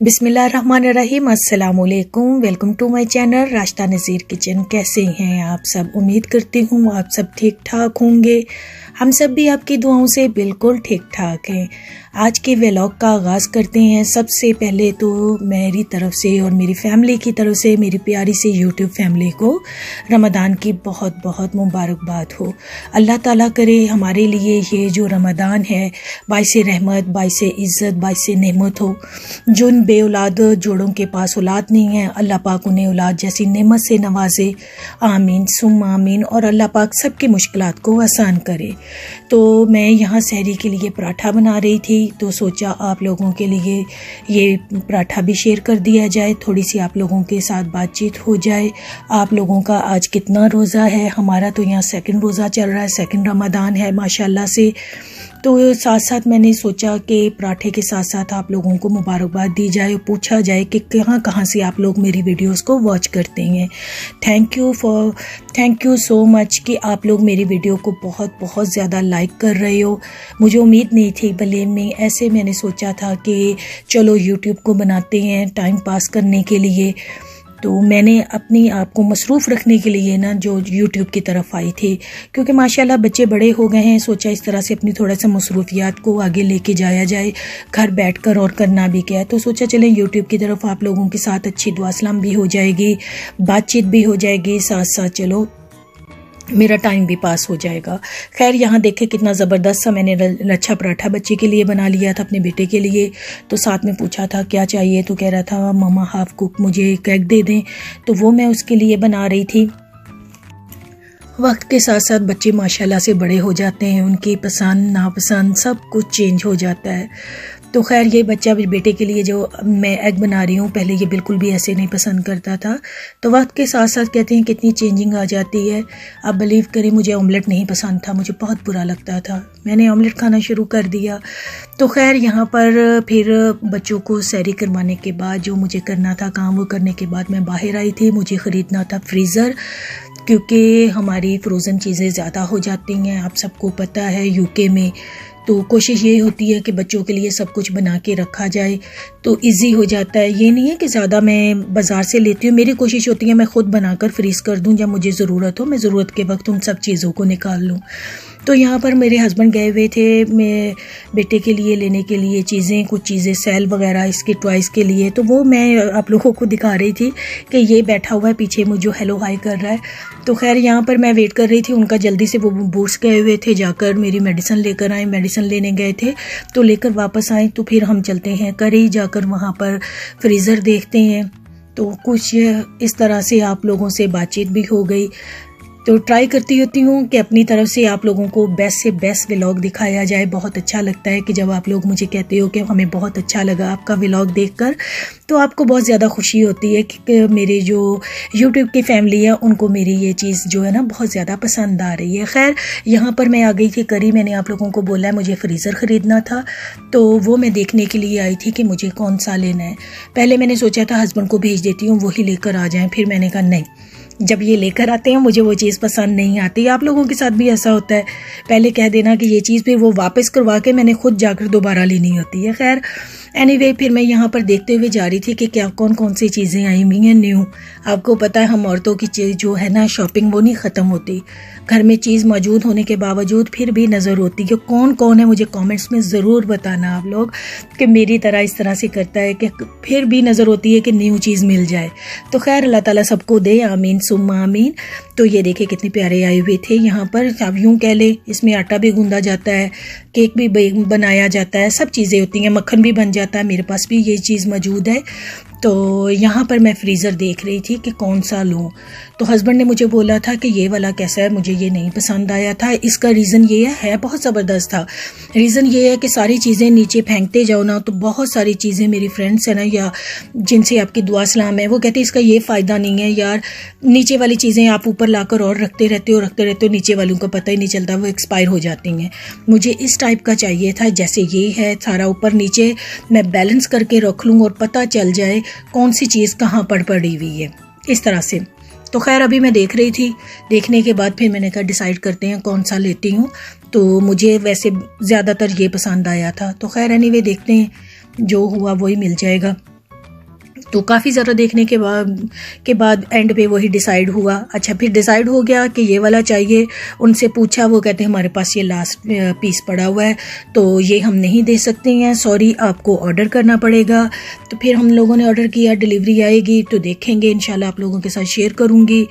बिस्मिल्लाहिर्रहमानिर्रहीम, अस्सलाम वालेकुम। Welcome to my channel Rashida Nazir kitchen. कैसे हैं आप सब? उम्मीद करती हूँ आप सब ठीक ठाक होंगे। हम सब भी आपकी दुआओं से बिल्कुल ठीक ठाक हैं। आज के व्लॉग का आगाज़ करते हैं। सबसे पहले तो मेरी तरफ से और मेरी फैमिली की तरफ से, मेरी प्यारी सी यूट्यूब फैमिली को रमज़ान की बहुत बहुत मुबारकबाद हो। अल्लाह ताला करे हमारे लिए ये जो रमज़ान है बाइस रहमत, बाइस इज़्ज़त, बाइस नेमत हो। जो बे औलाद जोड़ों के पास औलाद नहीं है, अल्लाह पाक उन्हें औलाद जैसी नेमत से नवाजे। आमीन सुम आमीन। और अल्लाह पाक सबकी मुश्किलात को आसान करे। तो मैं यहाँ सहरी के लिए पराठा बना रही थी, तो सोचा आप लोगों के लिए ये पराठा भी शेयर कर दिया जाए, थोड़ी सी आप लोगों के साथ बातचीत हो जाए। आप लोगों का आज कितना रोज़ा है? हमारा तो यहाँ सेकंड रोज़ा चल रहा है, सेकंड रमज़ान है माशाल्लाह से। तो साथ साथ मैंने सोचा कि पराठे के साथ साथ आप लोगों को मुबारकबाद दी जाए, पूछा जाए कि कहाँ कहाँ से आप लोग मेरी वीडियोस को वॉच करते हैं। थैंक यू सो मच कि आप लोग मेरी वीडियो को बहुत बहुत ज़्यादा लाइक कर रहे हो। मुझे उम्मीद नहीं थी, बलीव मी। ऐसे मैंने सोचा था कि चलो यूट्यूब को बनाते हैं टाइम पास करने के लिए। तो मैंने अपनी आप को मसरूफ़ रखने के लिए ना जो यूट्यूब की तरफ आई थी, क्योंकि माशाल्लाह बच्चे बड़े हो गए हैं। सोचा इस तरह से अपनी थोड़ा सा मसरूफियात को आगे लेके जाया जाए, घर बैठकर और करना भी क्या है। तो सोचा चलें यूट्यूब की तरफ आप लोगों के साथ अच्छी दुआ सलाम भी हो जाएगी, बातचीत भी हो जाएगी, साथ साथ चलो मेरा टाइम भी पास हो जाएगा। खैर यहाँ देखे कितना ज़बरदस्त सा मैंने लच्छा पराठा बच्चे के लिए बना लिया था, अपने बेटे के लिए। तो साथ में पूछा था क्या चाहिए, तो कह रहा था मामा हाफ कुक मुझे केक दे दें, तो वो मैं उसके लिए बना रही थी। वक्त के साथ साथ बच्चे माशाल्लाह से बड़े हो जाते हैं, उनकी पसंद नापसंद सब कुछ चेंज हो जाता है। तो खैर ये बच्चा बेटे के लिए जो मैं एग बना रही हूँ, पहले ये बिल्कुल भी ऐसे नहीं पसंद करता था। तो वक्त के साथ साथ कहते हैं कितनी चेंजिंग आ जाती है। आप बिलीव करें, मुझे ऑमलेट नहीं पसंद था, मुझे बहुत बुरा लगता था। मैंने ऑमलेट खाना शुरू कर दिया। तो खैर यहाँ पर फिर बच्चों को सैरी करवाने के बाद जो मुझे करना था काम, वो करने के बाद मैं बाहर आई थी। मुझे ख़रीदना था फ्रीज़र, क्योंकि हमारी फ्रोज़न चीज़ें ज़्यादा हो जाती हैं, आप सबको पता है यूके में। तो कोशिश ये होती है कि बच्चों के लिए सब कुछ बना के रखा जाए, तो इजी हो जाता है। ये नहीं है कि ज़्यादा मैं बाज़ार से लेती हूँ, मेरी कोशिश होती है मैं ख़ुद बनाकर फ्रीज़ कर दूँ, जब मुझे ज़रूरत हो मैं ज़रूरत के वक्त उन सब चीज़ों को निकाल लूँ। तो यहाँ पर मेरे हस्बैंड गए हुए थे मैं बेटे के लिए लेने के लिए चीज़ें, कुछ चीज़ें सेल वगैरह इसके टॉयज़ के लिए। तो वो मैं आप लोगों को दिखा रही थी कि ये बैठा हुआ है पीछे, मुझे हेलो हाई कर रहा है। तो खैर यहाँ पर मैं वेट कर रही थी उनका, जल्दी से वो बूट्स गए हुए थे, जाकर मेरी मेडिसिन लेकर आए, मेडिसिन लेने गए थे तो लेकर वापस आए। तो फिर हम चलते हैं करी, जाकर वहाँ पर फ्रीज़र देखते हैं। तो कुछ इस तरह से आप लोगों से बातचीत भी हो गई। तो ट्राई करती होती हूँ कि अपनी तरफ से आप लोगों को बेस्ट से बेस्ट व्लॉग दिखाया जाए। बहुत अच्छा लगता है कि जब आप लोग मुझे कहते हो कि हमें बहुत अच्छा लगा आपका व्लॉग देखकर, तो आपको बहुत ज़्यादा खुशी होती है कि मेरे जो यूट्यूब की फैमिली है उनको मेरी ये चीज़ जो है ना बहुत ज़्यादा पसंद आ रही है। खैर यहाँ पर मैं आ गई थी करी, मैंने आप लोगों को बोला है मुझे फ्रीज़र ख़रीदना था, तो वो मैं देखने के लिए आई थी कि मुझे कौन सा लेना है। पहले मैंने सोचा था हस्बैंड को भेज देती हूँ, वही लेकर आ जाएँ, फिर मैंने कहा नहीं, जब ये लेकर आते हैं मुझे वो चीज़ पसंद नहीं आती। आप लोगों के साथ भी ऐसा होता है, पहले कह देना कि ये चीज़, फिर वो वापस करवा के मैंने खुद जाकर दोबारा लेनी होती है। खैर एनीवे फिर मैं यहाँ पर देखते हुए जा रही थी कि क्या कौन कौन सी चीज़ें आई हुई हैं न्यू। आपको पता है हम औरतों की चीज़ जो है ना शॉपिंग वो नहीं ख़त्म होती। घर में चीज़ मौजूद होने के बावजूद फिर भी नज़र होती है। कौन कौन है मुझे कमेंट्स में ज़रूर बताना आप लोग कि मेरी तरह इस तरह से करता है कि फिर भी नज़र होती है कि न्यू चीज़ मिल जाए। तो खैर अल्लाह ताला सबको दे, आमीन सुम्मा आमीन। तो ये देखिए कितने प्यारे आए हुए थे यहाँ पर। आप यूँ कह ले इसमें आटा भी गूंदा जाता है, केक भी बनाया जाता है, सब चीज़ें होती हैं, मक्खन भी बन जाता है। मेरे पास भी ये चीज़ मौजूद है। तो यहाँ पर मैं फ्रीज़र देख रही थी कि कौन सा लूँ। तो हस्बैंड ने मुझे बोला था कि ये वाला कैसा है, मुझे ये नहीं पसंद आया था। इसका रीज़न ये है बहुत ज़बरदस्त था। रीज़न ये है कि सारी चीज़ें नीचे फेंकते जाओ ना, तो बहुत सारी चीज़ें मेरी फ्रेंड्स हैं ना या जिनसे आपकी दुआ सलाम है, वो कहते हैं इसका ये फ़ायदा नहीं है यार, नीचे वाली चीज़ें आप ऊपर लाकर और रखते रहते हो, नीचे वालों का पता ही नहीं चलता, वो एक्सपायर हो जाती हैं। मुझे इस टाइप का चाहिए था, जैसे ये है सारा ऊपर नीचे मैं बैलेंस करके रख लूँ और पता चल जाए कौन सी चीज़ कहाँ पर पड़ी हुई है, इस तरह से। तो खैर अभी मैं देख रही थी, देखने के बाद फिर मैंने कहा डिसाइड करते हैं कौन सा लेती हूँ। तो मुझे वैसे ज़्यादातर ये पसंद आया था। तो खैर एनीवे देखते हैं, जो हुआ वही मिल जाएगा। तो काफ़ी ज़्यादा देखने के बाद एंड पे वही डिसाइड हुआ। अच्छा, फिर डिसाइड हो गया कि ये वाला चाहिए। उनसे पूछा, वो कहते हैं हमारे पास ये लास्ट पीस पड़ा हुआ है, तो ये हम नहीं दे सकते हैं, सॉरी, आपको ऑर्डर करना पड़ेगा। तो फिर हम लोगों ने ऑर्डर किया, डिलीवरी आएगी तो देखेंगे, इंशाल्लाह आप लोगों के साथ शेयर करूँगी।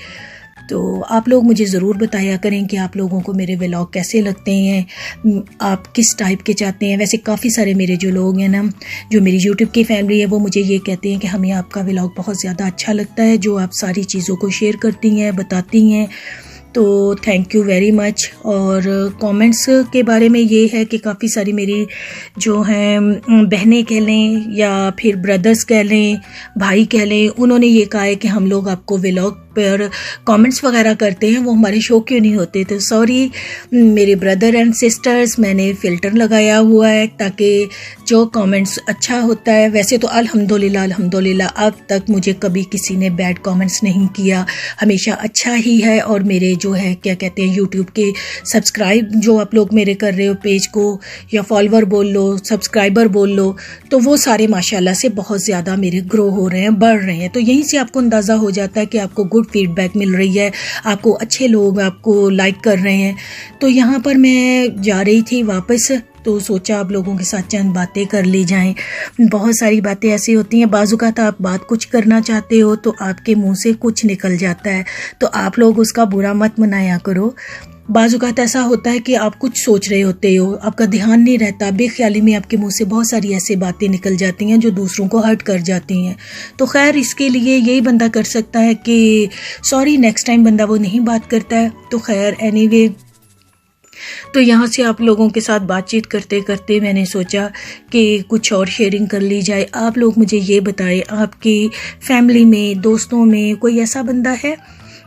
तो आप लोग मुझे ज़रूर बताया करें कि आप लोगों को मेरे व्लॉग कैसे लगते हैं, आप किस टाइप के चाहते हैं। वैसे काफ़ी सारे मेरे जो लोग हैं ना, जो मेरी यूट्यूब की फैमिली है, वो मुझे ये कहते हैं कि हमें आपका व्लॉग बहुत ज़्यादा अच्छा लगता है, जो आप सारी चीज़ों को शेयर करती हैं, बताती हैं। तो थैंक यू वेरी मच। और कमेंट्स के बारे में ये है कि काफ़ी सारी मेरी जो हैं बहनें कह लें या फिर ब्रदर्स कह लें, भाई कह लें, उन्होंने ये कहा है कि हम लोग आपको व्लॉग पर कमेंट्स वगैरह करते हैं, वो हमारे शो क्यों नहीं होते। तो सॉरी मेरे ब्रदर एंड सिस्टर्स, मैंने फ़िल्टर लगाया हुआ है ताकि जो कमेंट्स अच्छा होता है। वैसे तो अल्हम्दुलिल्लाह अब तक मुझे कभी किसी ने बैड कमेंट्स नहीं किया, हमेशा अच्छा ही है। और मेरे जो है क्या कहते हैं यूट्यूब के सब्सक्राइब जो आप लोग मेरे कर रहे हो पेज को, या फॉलोवर बोल लो, सब्सक्राइबर बोल लो, तो वो सारे माशाल्लाह से बहुत ज़्यादा मेरे ग्रो हो रहे हैं, बढ़ रहे हैं। तो यहीं से आपको अंदाज़ा हो जाता है कि आपको गुड फीडबैक मिल रही है, आपको अच्छे लोग आपको लाइक कर रहे हैं। तो यहाँ पर मैं जा रही थी वापस, तो सोचा आप लोगों के साथ चंद बातें कर ली जाएं। बहुत सारी बातें ऐसी होती हैं, बाज़ औक़ात आप बात कुछ करना चाहते हो तो आपके मुंह से कुछ निकल जाता है, तो आप लोग उसका बुरा मत मनाया करो। बाज़ औक़ात ऐसा होता है कि आप कुछ सोच रहे होते हो, आपका ध्यान नहीं रहता, बेख्याली में आपके मुंह से बहुत सारी ऐसी बातें निकल जाती हैं जो दूसरों को हर्ट कर जाती हैं। तो खैर, इसके लिए यही बंदा कर सकता है कि सॉरी, नेक्स्ट टाइम बंदा वो नहीं बात करता है। तो खैर एनीवे, तो यहाँ से आप लोगों के साथ बातचीत करते करते मैंने सोचा कि कुछ और शेयरिंग कर ली जाए। आप लोग मुझे ये बताएं, आपकी फैमिली में, दोस्तों में कोई ऐसा बंदा है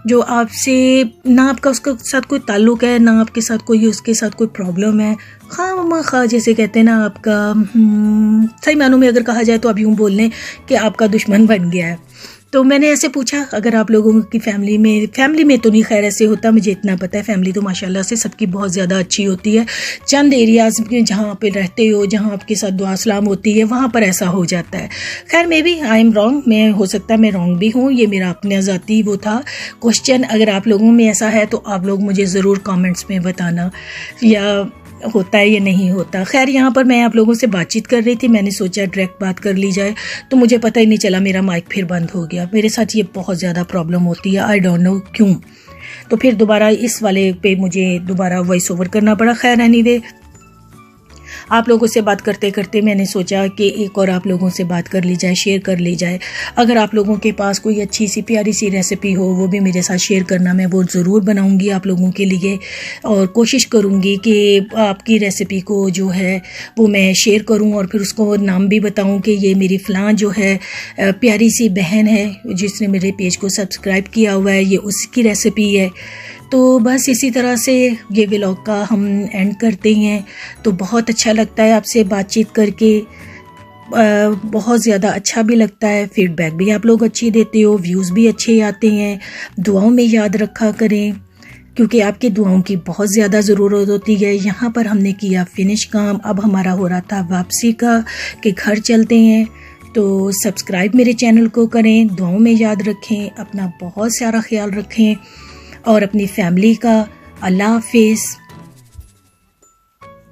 जो आपसे ना आपका उसके साथ कोई ताल्लुक़ है, ना आपके साथ कोई उसके साथ कोई प्रॉब्लम है, खा जैसे कहते हैं ना, आपका सही मानों में अगर कहा जाए तो आप यूँ बोल लें कि आपका दुश्मन बन गया है। तो मैंने ऐसे पूछा, अगर आप लोगों की फैमिली में तो नहीं, खैर ऐसे होता, मुझे इतना पता है, फैमिली तो माशाल्लाह से सबकी बहुत ज़्यादा अच्छी होती है। चंद एरियाज़ में जहाँ पे रहते हो, जहाँ आपके साथ दुआ सलाम होती है, वहाँ पर ऐसा हो जाता है। खैर maybe I am wrong, मैं हो सकता है मैं रॉन्ग भी हूँ, ये मेरा अपना ज़ाती वो था क्वेश्चन। अगर आप लोगों में ऐसा है तो आप लोग मुझे ज़रूर कमेंट्स में बताना, या होता है या नहीं होता। खैर, यहाँ पर मैं आप लोगों से बातचीत कर रही थी, मैंने सोचा डायरेक्ट बात कर ली जाए, तो मुझे पता ही नहीं चला मेरा माइक फिर बंद हो गया। मेरे साथ ये बहुत ज़्यादा प्रॉब्लम होती है, आई डोंट नो क्यों। तो फिर दोबारा इस वाले पे मुझे दोबारा वॉइस ओवर करना पड़ा। खैर एनीवे, आप लोगों से बात करते करते मैंने सोचा कि एक और आप लोगों से बात कर ली जाए, शेयर कर ली जाए। अगर आप लोगों के पास कोई अच्छी सी प्यारी सी रेसिपी हो, वो भी मेरे साथ शेयर करना, मैं वो ज़रूर बनाऊंगी आप लोगों के लिए, और कोशिश करूंगी कि आपकी रेसिपी को जो है वो मैं शेयर करूं, और फिर उसको नाम भी बताऊं कि ये मेरी फ़लाँ जो है प्यारी सी बहन है जिसने मेरे पेज को सब्सक्राइब किया हुआ है, ये उसकी रेसिपी है। तो बस इसी तरह से ये व्लॉग का हम एंड करते हैं। तो बहुत अच्छा लगता है आपसे बातचीत करके, बहुत ज़्यादा अच्छा भी लगता है, फीडबैक भी आप लोग अच्छी देते हो, व्यूज़ भी अच्छे आते हैं। दुआओं में याद रखा करें, क्योंकि आपकी दुआओं की बहुत ज़्यादा ज़रूरत होती है। यहाँ पर हमने किया फिनिश काम, अब हमारा हो रहा था वापसी का कि घर चलते हैं। तो सब्सक्राइब मेरे चैनल को करें, दुआओं में याद रखें, अपना बहुत सारा ख्याल रखें और अपनी फैमिली का। अल्लाह हाफिज़।